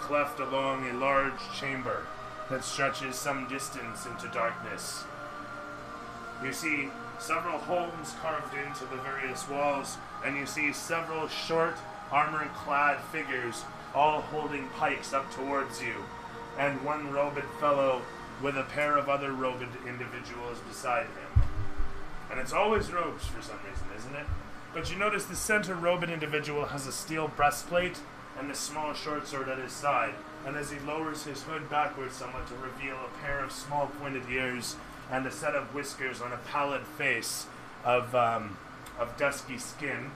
cleft along a large chamber that stretches some distance into darkness. You see several holes carved into the various walls, and you see several short, armor-clad figures all holding pikes up towards you, and one robed fellow with a pair of other robed individuals beside him. And it's always robes for some reason, isn't it? But you notice the center robed individual has a steel breastplate and a small short sword at his side, and as he lowers his hood backwards somewhat to reveal a pair of small pointed ears and a set of whiskers on a pallid face of dusky skin.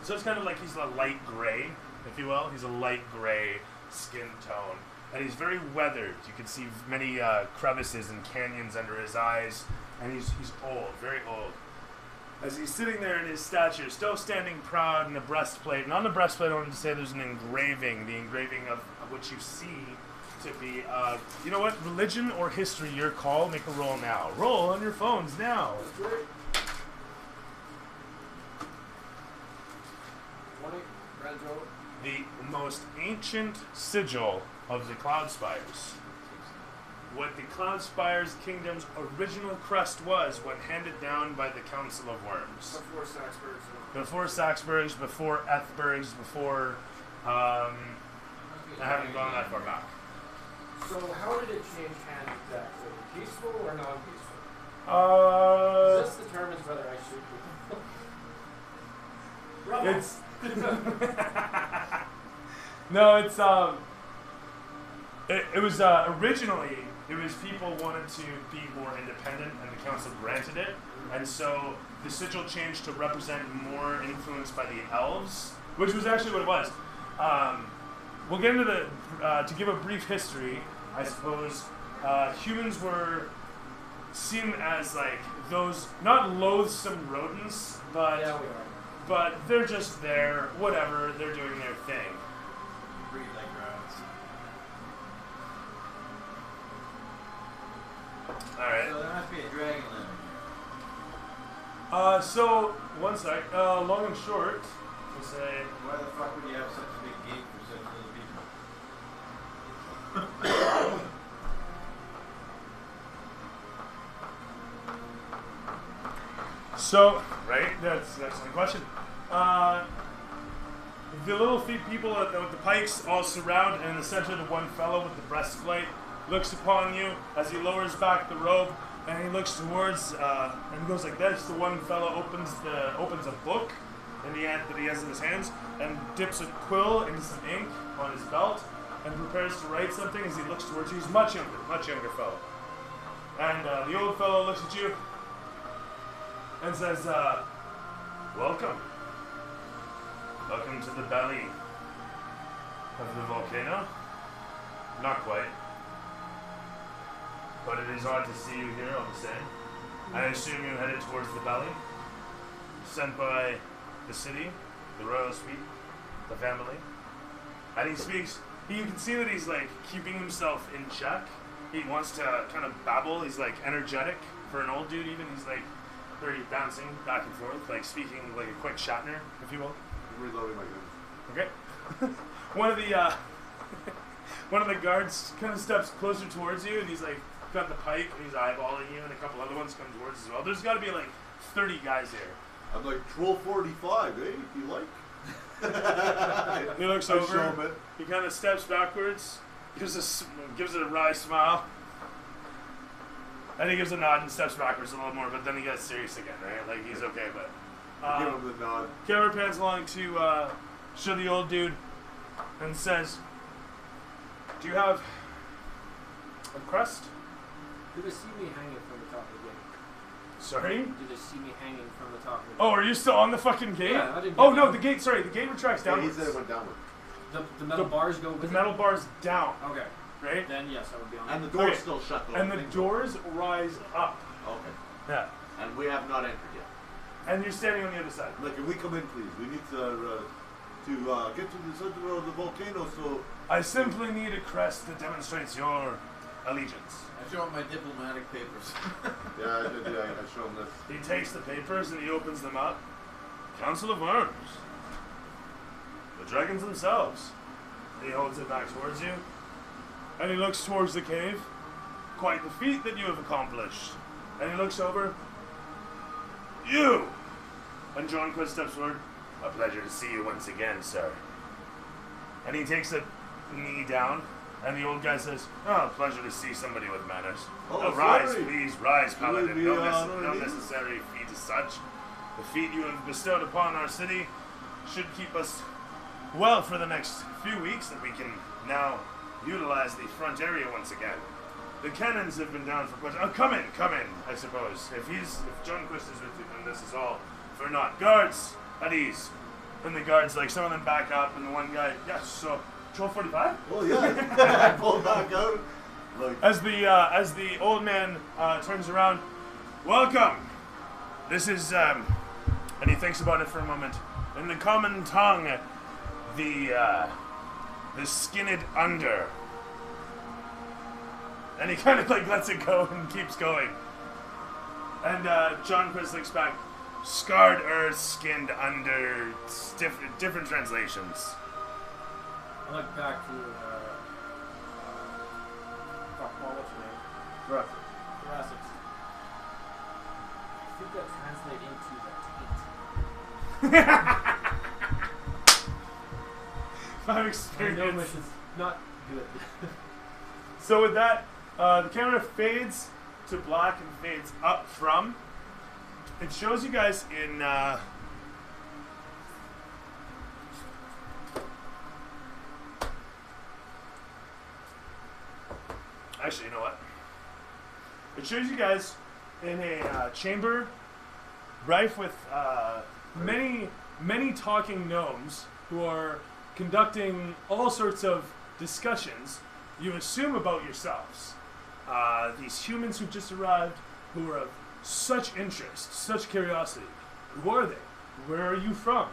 So it's kind of like he's a light gray, if you will. He's a light gray skin tone. And he's very weathered. You can see many crevices and canyons under his eyes. And he's old, very old. As he's sitting there in his stature, still standing proud in the breastplate. And on the breastplate, I wanted to say there's an engraving. The engraving of what you see to be, you know what? Religion or history, your call. Make a roll now. Roll on your phones now. 20, Renzo. The most ancient sigil of the Cloudspires. What the Cloudspires Kingdom's original crest was when handed down by the Council of Worms. Before Saxburgs. Before Saxburgs, before Ethburgs, before, I haven't gone that far back. So how did it change hands exactly? Peaceful or non-peaceful? This determines whether I shoot people. It's no, it's it was originally it was people wanted to be more independent, and the council granted it, and so the sigil changed to represent more influence by the elves, which was actually what it was. We'll get into the to give a brief history. I suppose humans were seen as like those not loathsome rodents, but Yeah, we are. but they're just there, whatever, they're doing their thing. Breathe like rats. Alright. So there must be a dragon in So, one sec, long and short, we'll say, Why the fuck would you have such a big gate for such little people? so, right, that's the question. The little people with the pikes all surround, and in the center the one fellow with the breastplate looks upon you as he lowers back the robe, and he looks towards, and goes like this. The one fellow opens a book in the end that he has in his hands, and dips a quill into some ink on his belt, and prepares to write something as he looks towards you. He's much younger fellow. And the old fellow looks at you and says, welcome. Welcome to the belly of the volcano. Not quite. But it is odd to see you here all the same. I assume you headed towards the belly, sent by the city, the royal suite, the family. And he speaks, you can see that he's like keeping himself in check. He wants to kind of babble, he's like energetic for an old dude even. He's like very bouncing back and forth, like speaking like a quick Shatner, if you will. I'm reloading my gun. Okay. One of the guards kind of steps closer towards you, and he's like got the pike, and he's eyeballing you, and a couple other ones come towards as well. There's got to be like 30 guys here. I'm like, troll 45, eh? You like? He looks I show over. him it. He kind of steps backwards, gives it a wry smile, and he gives a nod and steps backwards a little more. But then he gets serious again, right? Like he's okay, but. Give him the nod. Camera pans along to show the old dude and says, do you have a crest? Do they see me hanging from the top of the gate? Sorry? Do they see me hanging from the top of the gate? Oh, are you still on the fucking gate? Yeah, I didn't Oh get no, that. the gate, sorry, the gate retracts Yeah, he downwards. said it went downward. The metal bars go with The it? metal bar's down, Okay. right? Then yes, I would be on And the it. door's Okay. still shut though. And the doors rise up. Okay. Yeah. And we have not entered yet. And you're standing on the other side. Like, if we come in, please. We need to get to the center of the volcano, so... I simply need a crest that demonstrates your allegiance. I show him my diplomatic papers. Yeah, I show him this. He takes the papers and he opens them up. Council of Worms. The dragons themselves. He holds it back towards you. And he looks towards the cave. Quite the feat that you have accomplished. And he looks over. You! And John Quist steps forward. A pleasure to see you once again, sir. And he takes a knee down. And the old guy says, oh, pleasure to see somebody with manners. Oh, rise, sorry. please, rise, paladin. We, No necessary feat as such. The feat you have bestowed upon our city should keep us well for the next few weeks, that we can now utilize the front area once again. The cannons have been down for quite... Oh, come in, I suppose. If John Quist is with you, then this is all for naught. Guards, at ease. And the guards, like, some of them back up, and the one guy, yes, so... 12:45? Oh yeah, pull back out. Like, As the old man turns around, welcome. This is and he thinks about it for a moment. In the common tongue, the skinned under. And he kind of like lets it go and keeps going. And John Quist looks back. Scarred earth, skinned under. Different translations. I look back to, fuck, well, what's your name? Thoracic. I think that translates into the taint. My I know experience. this is not good. So with that, the camera fades to black and fades up from. It shows you guys in... Actually, you know what? It shows you guys in a chamber rife with many talking gnomes who are conducting all sorts of discussions you assume about yourselves. These humans who've just arrived who are of such interest, such curiosity. Who are they? Where are you from?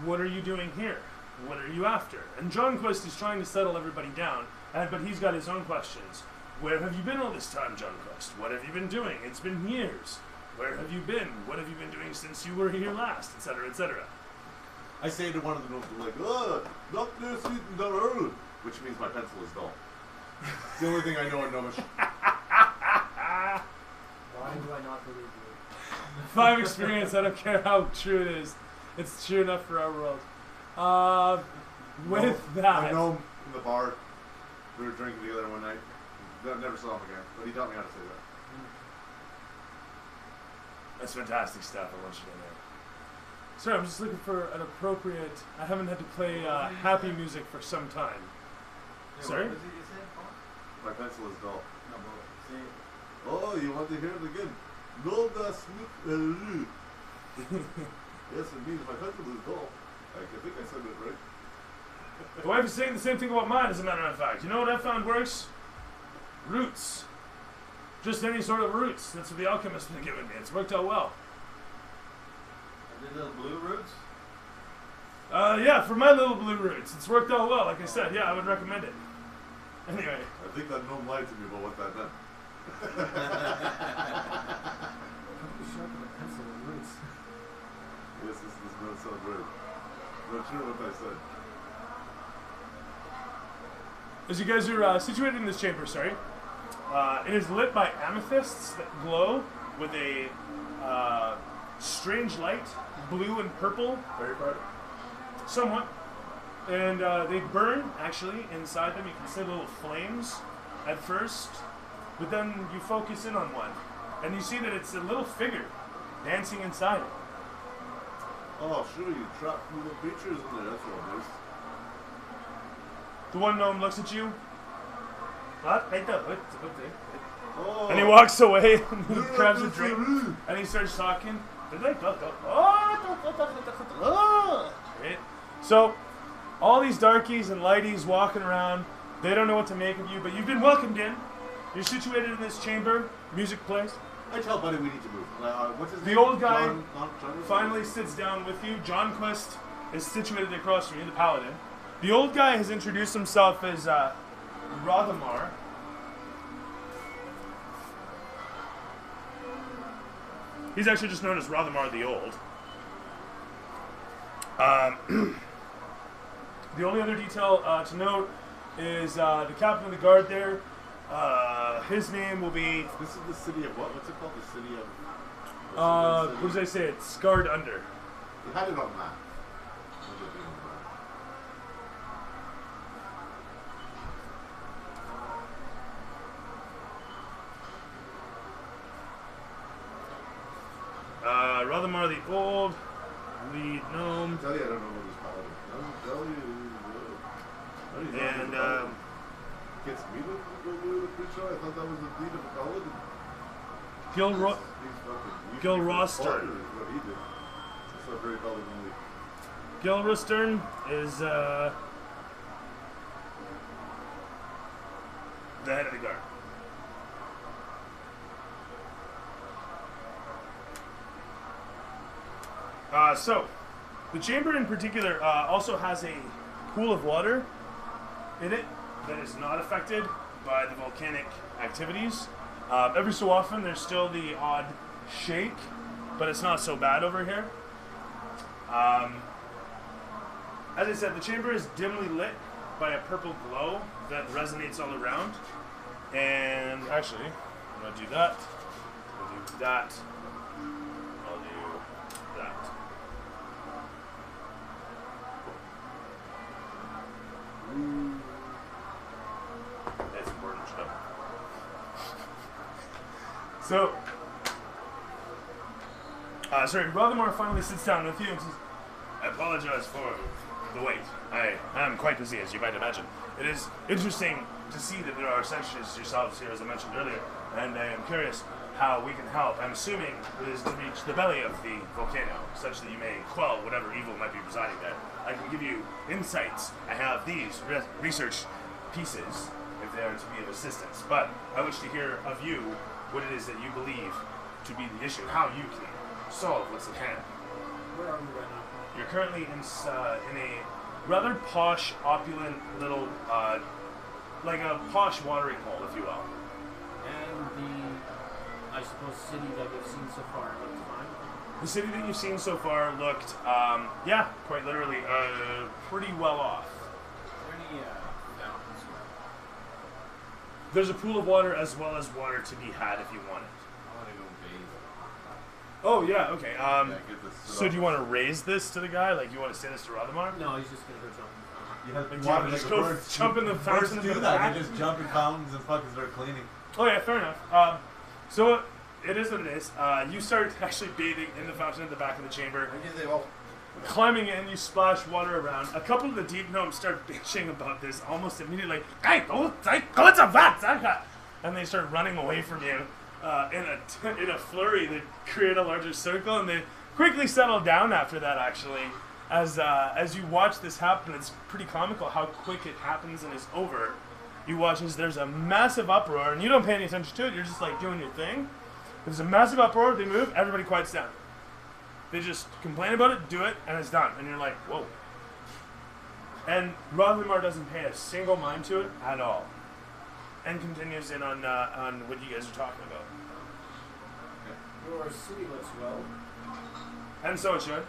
What are you doing here? What are you after? And John Quist is trying to settle everybody down. But he's got his own questions. Where have you been all this time, John Quist? What have you been doing? It's been years. Where have you been? What have you been doing since you were here last? Etc., etc. I say to one of the gnomes, like, not this sweet and not early, which means my pencil is dull. It's the only thing I know in Gnomish. Why do I not believe you? 5 experience, I don't care how true it is. It's true enough for our world. With A that... gnome in the bar. We were drinking together one night. Never saw him again, but he taught me how to say that. That's fantastic stuff, I want you to know. Sorry, I'm just looking for an appropriate... I haven't had to play happy music for some time. Sorry? What was it you said, Paul? My pencil is dull. No, but say it. Oh, you want to hear it again? No, that's sweet. Yes, it means my pencil is dull. I think I said it right. The wife is saying the same thing about mine, as a matter of fact. You know what I found works? Roots. Just any sort of roots. That's what the alchemist has given me. It's worked out well. Are they little blue roots? Yeah, for my little blue roots. It's worked out well, like I said. Yeah, I would recommend it. Anyway. I think that gnome lied to me about what that meant. Sharpen a pencil with roots. Yes, this does not sound right. I'm not sure what I said. As you guys are situated in this chamber, sorry, it is lit by amethysts that glow with a strange light, blue and purple. Very bright. Somewhat. And they burn, actually, inside them. You can see little flames at first, but then you focus in on one, and you see that it's a little figure dancing inside it. Oh, sure, you trapped little creatures in there. That's what it is. The one gnome looks at you. What? Right there. Oh. And he walks away, and he grabs a drink, and he starts talking. Right? So, all these darkies and lighties walking around, they don't know what to make of you, but you've been welcomed in. You're situated in this chamber. Music plays. I tell Buddy we need to move. What's his name? The old guy John finally sits down with you. John Quist is situated across from you, the paladin. The old guy has introduced himself as Rothamar. He's actually just known as The only other detail to note is the captain of the guard there. His name will be. This is the city of what? What's it called? The city of. What did I say? It's Scarred Under. You had it on map. Look at it on map. Rothamar the Old, lead gnome, I tell you, I don't know what this paladin. I'll tell you. and Gets me to go to the creature. I thought that was the lead of a paladin. Gil Rostern. Is what he did. That's not very paladinly. Gil Rostern is the head of the guard. So, the chamber in particular also has a pool of water in it that is not affected by the volcanic activities. Every so often there's still the odd shake, but it's not so bad over here. As I said, the chamber is dimly lit by a purple glow that resonates all around. And actually, I'm going to do that. I'll do that. I'll do that. That's important stuff. So, sorry, Rothamar finally sits down with you and says, I apologize for the wait. I am quite busy, as you might imagine. It is interesting to see that there are such as yourselves here, as I mentioned earlier, and I am curious how we can help. I'm assuming it is to reach the belly of the volcano, such that you may quell whatever evil might be residing there. I can give you insights. I have these research pieces, if they are to be of assistance. But I wish to hear of you what it is that you believe to be the issue, how you can solve what's at hand. Where are we right now? You're currently in a rather posh, opulent little, like a posh watering hole, if you will. And the, I suppose, city that we've seen so far looks fine. The city that you've seen so far looked, yeah, quite literally, pretty well off. Are there any fountains? There's a pool of water as well as water to be had if you want it. I want to go bathe. Oh, yeah, okay. Yeah, get this So do you want to raise this to the guy? Like, you want to say this to Rothamar? No, he's just gonna go jump. You have Like, to you want to just go jump in the Birds fountain? do in the that. back? They just jump in fountains and fucking start cleaning. Oh yeah, fair enough. So it is what it is. You start actually bathing in the fountain at the back of the chamber. Climbing in, you splash water around. A couple of the deep gnomes start bitching about this almost immediately. Hey, go to that! And they start running away from you in a flurry. They create a larger circle, and they quickly settle down after that. Actually, as you watch this happen, it's pretty comical how quick it happens and is over. You watch as there's a massive uproar, and you don't pay any attention to it. You're just like doing your thing. There's a massive uproar. They move. Everybody quiets down. They just complain about it, do it, and it's done. And you're like, whoa. And Rothamar doesn't pay a single mind to it at all, and continues in on what you guys are talking about. Your city looks well. And so it should,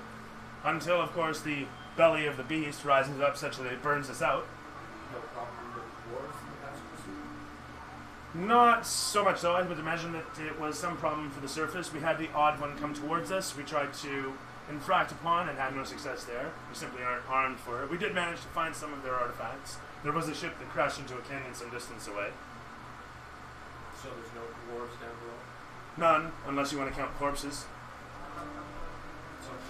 until of course the belly of the beast rises up such that it burns us out. No problem with wars in the past pursuit. Not so much so. I would imagine that it was some problem for the surface. We had the odd one come towards us. We tried to infract upon and had no success there. We simply aren't armed for it. We did manage to find some of their artifacts. There was a ship that crashed into a canyon some distance away. So there's no wars down the road? None, unless you want to count corpses. Sometimes.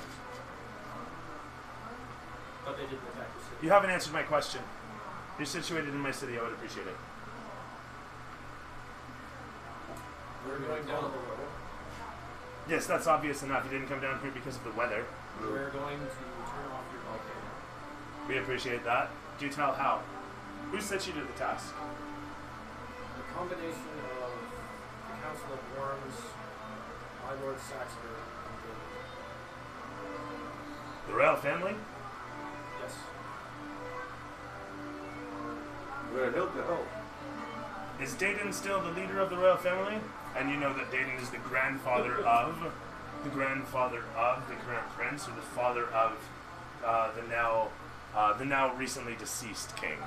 But they didn't attack the city. You haven't answered my question. You're situated in my city. I would appreciate it. We're going down the road. Yes, that's obvious enough. You didn't come down here because of the weather. We're going to turn off your volcano. We appreciate that. Do tell how. Who set you to the task? A combination of the Council of Worms, my Lord Saxford, and The royal family? yes. We're help to help. Is Dayton still the leader of the royal family? And you know that Dayton is the grandfather of the current prince, or the father of the now the now recently deceased king.